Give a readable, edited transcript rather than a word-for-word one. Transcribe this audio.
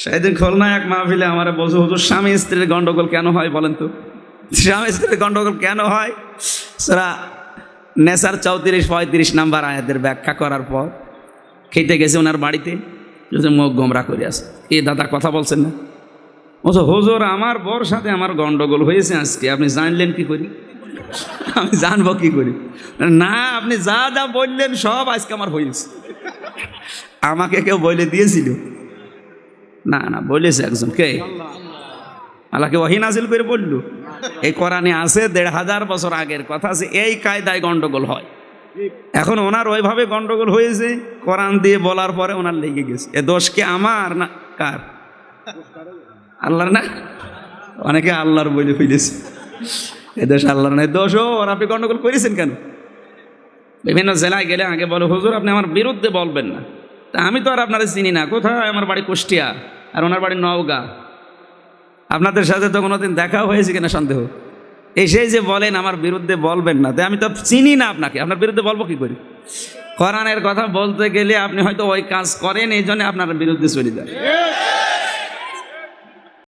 সেদিন খুলনায় এক মাহফিলে আমার বলছে, হুজুর স্বামী স্ত্রীর গন্ডগোল কেন হয় বলেন তো? স্বামী স্ত্রীর গন্ডগোল কেন হয়? সূরা নেসার 34-35 নাম্বার আয়াতের ব্যাখ্যা করার পর খেতে গেছে ওনার বাড়িতে, মুখ গোমরা করে আছে। এ দাদা কথা বলছেন না? বলছে, হুজুর আমার বর সাথে আমার গন্ডগোল হয়েছে আজকে, আপনি জানলেন কি করি? আমি জানবো কি করি? না, আপনি যা যা বললেন সব আজকে আমার হয়েছে। আমাকে কেউ বলে দিয়েছিল? না না, বলেছে একজন। কে? আল্লাহকে ওহী নাযিল করে বলল। এই কোরআনে আছে ১৫০০ বছর আগের কথা আছে, এই কায়দায় গন্ডগোল হয়। এখন ওনার ওইভাবে গন্ডগোল হয়েছে, কোরআন দিয়ে বলার পরে ওনার লেগে গেছে। এ দোষ কি আমার না কার? আল্লাহর না? অনেকে আল্লাহর বলে ফেলেছে। এ দোষ আল্লাহর না, দোষ ওর। আপনি গন্ডগোল করেছেন কেন? বিভিন্ন জেলায় গেলে আগে বলো, হুজুর আপনি আমার বিরুদ্ধে বলবেন না। তা আমি তো আর আপনারা চিনি না। কোথায়? আমার বাড়ি কুষ্টিয়া আর ওনার বাড়ি নওগাঁ। আপনাদের সাথে তো কোনোদিন দেখাও হয়েছে কিনা সন্দেহ। এসেই যে বলেন আমার বিরুদ্ধে বলবেন না, তাই আমি তো চিনি না আপনাকে, আপনার বিরুদ্ধে বলবো কি করি? কোরআনের কথা বলতে গেলে আপনি হয়তো ওই কাজ করেন, এই জন্য আপনার বিরুদ্ধে চলে যায়।